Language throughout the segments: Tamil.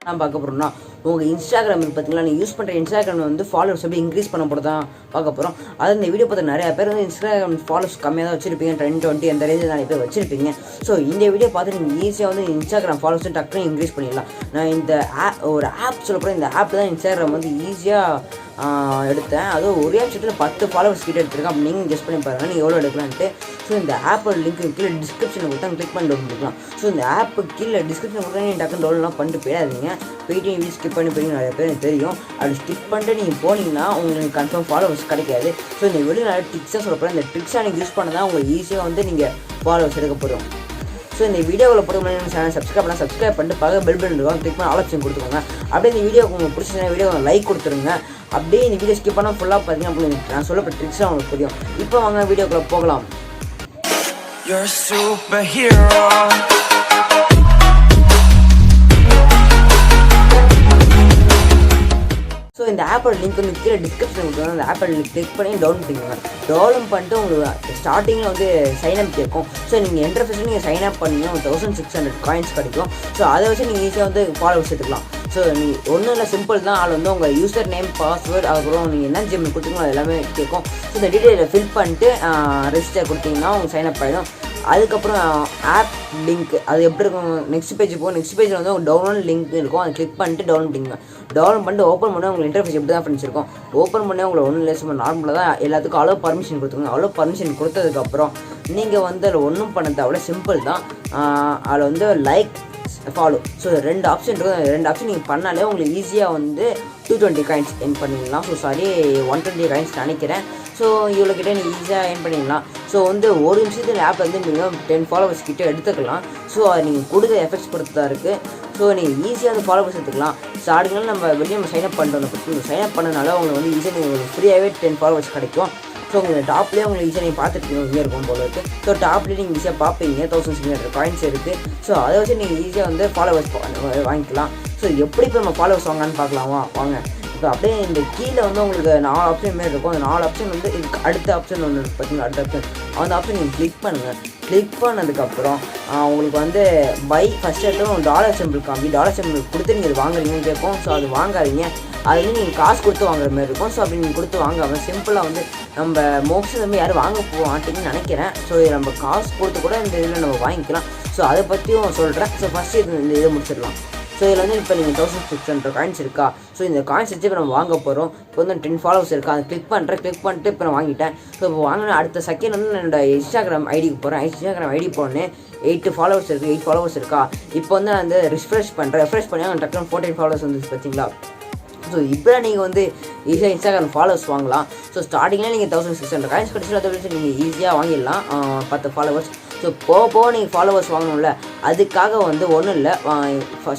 நான் பார்க்க போகிறோம்னா உங்கள் இன்ஸ்டாகிராம் பார்த்தீங்களா, நீங்கள் யூஸ் பண்ணுற இன்ஸ்டாகிராம் வந்து ஃபாலோவர்ஸ் எப்படி இன்க்ரீஸ் பண்ண போகிறது தான் பார்க்க போகிறோம். அது இந்த வீடியோ பார்த்து நிறைய பேர் வந்து இன்ஸ்டாகிராம் ஃபாலோவர்ஸ் கம்மியாக தான் வச்சிருப்பீங்க, 10-20 அந்த ரேஞ்சில் நிறைய பேர் வச்சிருப்பீங்க. ஸோ இந்த வீடியோ பார்த்து நீங்கள் ஈஸியாக வந்து இன்ஸ்டாகிராம் ஃபாலோவர்ஸ் டக்குன்னு இன்க்ரீஸ் பண்ணிடலாம். நான் இந்த ஒரு ஆப் சொல்லப்போகிறேன். இந்த ஆப் தான் இன்ஸ்டாகிராம் வந்து ஈஸியாக எடுத்தேன். அதுவும் ஒரே விஷயத்தில் 10 ஃபாலோவர்ஸ் கிட்ட எடுத்துருக்கேன். அப்படி நீங்கள் கெஸ் பண்ணி பாருங்கள் நீங்கள் எவ்வளோ எடுக்கலான்ட்டு. ஸோ இந்த ஆப்போட லிங்க் கீழே டிஸ்கிரிப்ஷனில் கொடுத்தா கிளிக் பண்ணி டவுன்லோட் பண்ணிக்கலாம். ஸோ இந்த ஆப்பு கீழே டிஸ்கிரிப்ஷன் கொடுத்தா நீங்கள் டக்குன்னு டவுன்லோட்லாம் பண்ணிட்டு போயிடாதீங்க. போயிட்டு நீங்கள் ஸ்கிப் பண்ணி போய் நிறைய பேர் எனக்கு தெரியும். அப்படி ஸ்கிப் பண்ணிட்டு நீங்கள் போனீங்கன்னா உங்களுக்கு கன்ஃபார்ம் ஃபாலோவர்ஸ் கிடைக்காது. ஸோ இந்த வீடியோ நிறைய ட்ரிக்ஸாக சொல்ல போகிறேன். இந்த ட்ரிக்ஸாக நீங்கள் யூஸ் பண்ண தான் உங்களுக்கு ஈஸியாக வந்து நீங்கள் ஃபாலோவர்ஸ் எடுக்க போகிறோம். ஸோ இந்த வீடியோவில் பொறுத்த சேனல் சப்ஸ்கிரைப் பண்ணிட்டு பக்கத்தில் பெல் பட்டன் இருக்கும், கிளிக் பண்ணி ஆப்ஷன் கொடுத்துக்கோங்க. அப்படியே இந்த வீடியோ உங்களுக்கு பிடிச்ச வீடியோ லைக் கொடுத்துருங்க. அப்படியே இந்த வீடியோ ஸ்கிப் பண்ணால் ஃபுல்லாக பார்த்தீங்கன்னா அப்படின்னு நான் சொல்லப்பட்ட ட்ரிக்ஸாக உங்களுக்கு புரியும். இப்போ வாங்க வீடியோக்குள்ளே போகலாம். ஸோ இந்த ஆப்போட லிங்க் வந்து கீழே டிஸ்கிரிப்ஷன் கொடுத்துருங்க. அந்த ஆப்போட லிங்க் கிளிக் பண்ணி டவுன்லோட் பண்ணிக்கோங்க. டவுன்லோட் பண்ணிட்டு உங்களுக்கு ஸ்டார்டிங்கில் வந்து சைன்அப் கேட்கும். ஸோ நீங்கள் இன்டர்ஃபேஸில் நீங்கள் சைன்அப் பண்ணிங்கன்னா 1600 காயின்ஸ் கிடைக்கும். ஸோ அதை வச்சு நீங்கள் ஈஸியாக வந்து ஃபாலோவர்ஸ் எடுத்துக்கலாம். ஸோ நீங்கள் ஒன்றும் இல்லை, சிம்பிள் தான். அதில் வந்து உங்கள் யூசர் நேம், பாஸ்வேர்டு, அதுக்கப்புறம் நீங்கள் என்ன ஜிமெயில் கொடுத்தீங்களோ அது எல்லாமே கேட்கும். ஸோ இந்த டீட்டெயிலை ஃபில் பண்ணிட்டு ரெஜிஸ்டர் கொடுத்தீங்கன்னா உங்களுக்கு சைன்அப் ஆகிடும். அதுக்கப்புறம் ஆப் லிங்க் அது எப்படி இருக்கும், நெக்ஸ்ட் பேஜ் போகும். நெக்ஸ்ட் பேஜில் வந்து உங்களுக்கு டவுன்லோட் லிங்க் இருக்கும். அதை கிளிக் பண்ணிட்டு டவுன்லோட் பண்ணிங்க. டவுன்லோட் பண்ணிட்டு ஓப்பன் பண்ணால் உங்களுக்கு இன்டர்ஃபேஸ் எப்படி தான் ஃப்ரெண்ட்ஸ் இருக்கும். ஓப்பன் பண்ணி உங்களுக்கு ஒன்றும் இல்லை, சும்மா நார்மலாக தான் எல்லாத்துக்கும் அவ்வளோ பர்மிஷன் கொடுத்துருங்க. அவ்வளோ பர்மிஷன் கொடுத்ததுக்கப்புறம் நீங்கள் வந்து அதில் ஒன்றும் பண்ண தேவை, சிம்பிள் தான். அதில் வந்து லைக், ஃபாலோ, ஸோ 2 ஆப்ஷன் இருக்கும். 2 ஆப்ஷன் நீங்கள் பண்ணாலே உங்களுக்கு ஈஸியாக வந்து 220 காயின்ஸ் எர்ன் பண்ணிடலாம். ஸோ 120 காயின்ஸ் நினைக்கிறேன். ஸோ இவ்வளோ கிட்டே நீங்கள் ஈஸியாக எர்ன் பண்ணிடலாம். ஸோ வந்து ஒரு நிமிஷத்தில் ஆப் வந்து மினிமம் 10 ஃபாலோவர்ஸ் கிட்டே எடுத்துக்கலாம். ஸோ அதை நீங்கள் கொடுத்த எஃபெக்ட்ஸ் பொறுத்து தான் இருக்குது. ஸோ நீங்கள் ஈஸியாக வந்து ஃபாலோவர்ஸ் எடுத்துக்கலாம். ஸ்டார்டிங்கில் நம்ம வெளியே சைன்அப் பண்ணுறோம். சைன்அப் பண்ணனால உங்களுக்கு வந்து ஈஸியாக நீங்கள் ஃப்ரீயாகவே 10 ஃபாலோவர்ஸ் கிடைக்கும். ஸோ உங்களுக்கு டாப்லேயே உங்களுக்கு ஈஸியாக நீங்கள் பார்த்துருக்கீங்க இங்கே இருக்கும் போல இருக்குது. ஸோ டாப்லேயே நீங்கள் ஈஸியாக பார்ப்பீங்க 1600 காயின்ஸ் இருக்குது. ஸோ அதை வச்சு நீங்கள் ஈஸியாக வந்து ஃபாலோவர்ஸ் வாங்கிக்கலாம். ஸோ எப்படி இப்போ நம்ம ஃபாலோவர்ஸ் வாங்கலான்னு பார்க்கலாமா வாங்க. இப்போ அப்படியே இந்த கீழே வந்து உங்களுக்கு 4 ஆப்ஷன் மாரி இருக்கும். அந்த 4 ஆப்ஷன் வந்து இதுக்கு அடுத்த ஆப்ஷன் ஒன்று பார்த்தீங்கன்னா அடுத்த ஆப்ஷன், அந்த ஆப்ஷன் நீங்கள் கிளிக் பண்ணுங்கள். கிளிக் பண்ணதுக்கப்புறம் உங்களுக்கு வந்து பை ஃபஸ்ட் எடுத்து டாலர் சிம்பிள் காமி, டாலர் சிம்பிள் கொடுத்து நீங்கள் வாங்குறீங்கன்னு கேட்போம். ஸோ அது வாங்காதீங்க, அது வந்து நீங்கள் காசு கொடுத்து வாங்குற மாதிரி இருக்கும். ஸோ அப்படி நீங்கள் கொடுத்து வாங்காமல் சிம்பிளாக வந்து நம்ம மோக்ஸில் யாரும் வாங்க போவான்ட்டிங்கன்னு நினைக்கிறேன். ஸோ இதை நம்ம காசு கொடுத்து கூட இந்த இதில் நம்ம வாங்கிக்கலாம். ஸோ அதை பற்றியும் சொல்கிறேன். ஸோ ஃபஸ்ட்டு இந்த இதை முடிச்சிடலாம். ஸோ இதில் வந்து இப்போ நீங்கள் 1600 காயின்ஸ் இருக்கா. ஸோ இந்த காயின்ஸ் வச்சு இப்போ நம்ம வாங்க போகிறோம். இப்போ வந்து 10 ஃபாலோவர்ஸ் இருக்கா, அதை கிளிக் பண்ணிட்டு இப்போ நான் வாங்கிட்டேன். ஸோ இப்போ வாங்கின அடுத்த செகண்ட் வந்து என்னோட இன்ஸ்டாகிராம் ஐடிக்கு போகிறேன். இன்ஸ்டாகிராம் ஐடி போனேன், 8 ஃபாலோவர்ஸ் இருக்குது. 8 ஃபாலோவர்ஸ் இருக்கா. இப்போ வந்து நான் வந்து ரெஃப்ரெஷ் பண்ணி அங்கே டக்குனு 14 ஃபாலோவர்ஸ் வந்துச்சு பார்த்தீங்களா. ஸோ இப்போ நீங்கள் வந்து ஈஸியாக இன்ஸ்டாகிராம் ஃபாலோவர்ஸ் வாங்கலாம். ஸோ ஸ்டார்டிங்கில் நீங்கள் 1600 காயின்ஸ் கிடச்சி அதை வச்சு நீங்கள் ஈஸியாக வாங்கிடலாம் 10 ஃபாலோவர்ஸ். ஸோ போக நீங்கள் ஃபாலோவர்ஸ் வாங்கணும்ல, அதுக்காக வந்து ஒன்றும் இல்லை.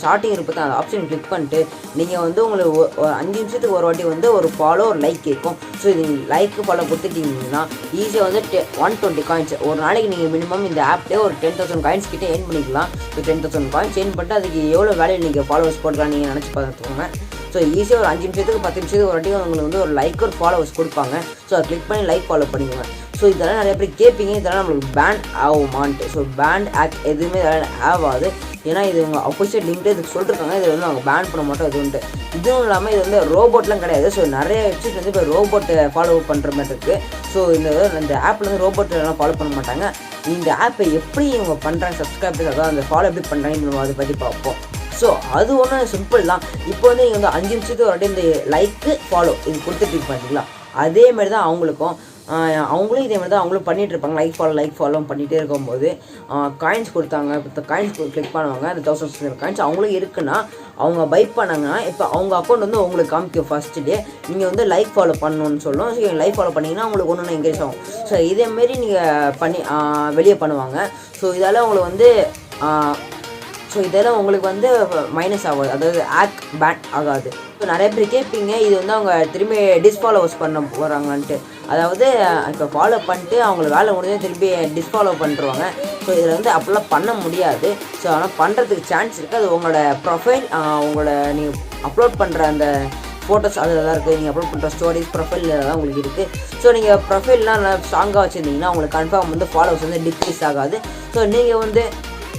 ஸ்டார்டிங் இருப்பது அந்த ஆப்ஷன் கிளிக் பண்ணிட்டு நீங்கள் வந்து உங்களுக்கு ஒரு 5 நிமிஷத்துக்கு ஒரு வாட்டி வந்து ஒரு ஃபாலோ ஒரு லைக் கேட்கும். ஸோ இது லைக்கு ஃபாலோ கொடுத்துட்டிங்கன்னா ஈஸியாக வந்து 120 காயின்ஸ் ஒரு நாளைக்கு நீங்கள் மினிமம் இந்த ஆப்லேயே ஒரு 10,000 காயின்ஸ் கிட்டே ஏர்ன் பண்ணிக்கலாம். ஸோ 10,000 காயின்ஸ் ஏர்ன் பண்ணிட்டு அதுக்கு எவ்வளோ வேலையை நீங்கள் ஃபாலோவர்ஸ் போடலாம் நீங்கள் நினச்சி பார்த்துக்கோங்க. ஸோ ஈஸியாக ஒரு 5 நிமிஷத்துக்கு 10 நிமிஷத்துக்கு ஒரு வாட்டி உங்களுக்கு வந்து ஒரு லைக் ஒரு ஃபாலோவர்ஸ் கொடுப்பாங்க. ஸோ அதை கிளிக் பண்ணி லைக் ஃபாலோ பண்ணிக்கோங்க. ஸோ இதெல்லாம் நிறைய பேர் கேட்பீங்க, இதெல்லாம் நம்மளுக்கு பேண்ட் ஆகுமான்ட்டு. ஸோ பேண்ட் எதுவுமே இதெல்லாம் ஆகாது. ஏன்னா இது உங்கள் அஃபிஷியல் லிங்க்டு இதுக்கு சொல்லிருக்காங்க. இது வந்து அவங்க பேன் பண்ண மாட்டோம் எதுவும்ட்டு. இதுவும் இல்லாமல் இது வந்து ரோபோட்லாம் கிடையாது. ஸோ நிறைய வெப்சைட் வந்து இப்போ ரோபோட்டை ஃபாலோ பண்ணுற மாதிரி இருக்குது. ஸோ இந்த ஆப்பில் வந்து ரோபோட்டெல்லாம் ஃபாலோ பண்ண மாட்டாங்க. இந்த ஆப்பை எப்படி இவங்க பண்ணுறாங்க, சப்ஸ்கிரைபர்ஸ் அதாவது அந்த ஃபாலோ எப்படி பண்ணுறாங்கன்னு நம்ம அதை பற்றி பார்ப்போம். ஸோ அது ஒன்றும் சிம்பிள் தான். இப்போ வந்து நீங்கள் வந்து 5 நிமிஷத்துக்கு ஒரு வாட்டி இந்த லைக்கு ஃபாலோ இது கொடுத்துட்டு பார்த்தீங்களா, அதே மாதிரி தான் அவங்களும் இதே மாதிரி தான் அவங்களும் பண்ணிகிட்டு இருப்பாங்க. லைக் ஃபாலோ பண்ணிகிட்டே இருக்கும்போது காயின்ஸ் கொடுத்தாங்க. இப்போ காயின்ஸ் கிளிக் பண்ணுவாங்க. அந்த 1600 காயின்ஸ் அவங்களும் இருக்குன்னா அவங்க பை பண்ணாங்கன்னா இப்போ அவங்க அக்கௌண்ட் வந்து உங்களுக்கு காமிக்கும். ஃபஸ்ட்டு டே நீங்கள் வந்து லைக் ஃபாலோ பண்ணணும்னு சொல்லணும். ஸோ லைக் ஃபாலோ பண்ணிங்கன்னா உங்களுக்கு ஒன்று என்கரேஜ் ஆகும். ஸோ இதேமாரி நீங்கள் பண்ணி வெளியே பண்ணுவாங்க. ஸோ இதால் உங்களுக்கு வந்து இதெல்லாம் உங்களுக்கு வந்து மைனஸ் ஆகாது, அதாவது பேன் ஆகாது. ஸோ நிறைய பேர் கேட்பீங்க இது வந்து அவங்க திரும்பி டிஸ்ஃபாலோவர்ஸ் பண்ண போகிறாங்கன்ட்டு. அதாவது இப்போ ஃபாலோ பண்ணிட்டு அவங்கள வேலை முடிஞ்சு திரும்பி டிஸ்ஃபாலோ பண்ணிருவாங்க. ஸோ இதில் வந்து அப்படிலாம் பண்ண முடியாது. ஸோ ஆனால் பண்ணுறதுக்கு சான்ஸ் இருக்குது. அது உங்களோட ப்ரொஃபைல், உங்களோட நீங்கள் அப்லோட் பண்ணுற அந்த ஃபோட்டோஸ் அதில் தான் இருக்குது. நீங்கள் அப்லோட் பண்ணுற ஸ்டோரிஸ் ப்ரொஃபைலில் தான் உங்களுக்கு இருக்குது. ஸோ நீங்கள் ப்ரொஃபைல்லாம் நல்லா ஸ்ட்ராங்காக வச்சுருந்தீங்கன்னா உங்களுக்கு கன்ஃபார்ம் வந்து ஃபாலோவர்ஸ் வந்து டிக்ரீஸ் ஆகாது. ஸோ நீங்கள் வந்து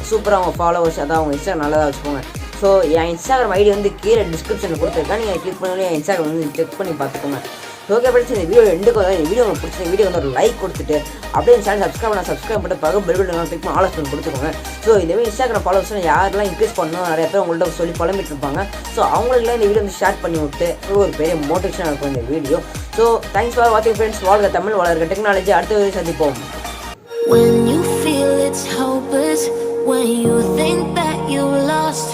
சூப்பராக அவங்க ஃபாலோவர்ஸ் அதான் அவங்க இன்ஸ்டா நல்லதாக வச்சுக்கோங்க. ஸோ ஸோ என் இன்ஸ்டாகிராம் ஐடி வந்து கீழே டிஸ்கிரிப்ஷனில் கொடுத்துருக்கேன். நீங்கள் கிளிக் பண்ணி என் இன்ஸ்டாகிராம் வந்து செக் பண்ணி பார்த்துக்கோங்க. ஓகே ஃப்ரெண்ட்ஸ், இந்த வீடியோ எண்டுக்கு வந்து இந்த வீடியோ உங்களுக்கு பிடிச்ச வீடியோ வந்து ஒரு லைக் கொடுத்துட்டு அப்படியே சேனல் சப்ஸ்கிரைப் பண்ணிட்டு பக்கம் பெல் பட்டன் கிளிக் பண்ணி ஆலோசனை கொடுத்துக்கோங்க. ஸோ இந்த மாதிரி இன்ஸ்டாகிராம் ஃபாலோவர்ஸ் யாரெல்லாம் இன்க்ரீஸ் பண்ணணும் நிறைய பேர் உங்கள்கிட்ட சொல்லி புலம்பிட்டு இருப்பாங்க. ஸோ அவங்களுக்குலாம் இந்த வீடியோ வந்து ஷேர் பண்ணி விட்டு ஒரு பெரிய மோட்டிவேஷனாக இருக்கும் இந்த வீடியோ. ஸோ தேங்க்ஸ் ஃபார் வாட்சிங் ஃப்ரெண்ட்ஸ். வாழ்க தமிழ், வளர்க டெக்னாலஜி. அடுத்த வீடியோ சந்திப்போம். When you feel it's hopeless, when you think that you lost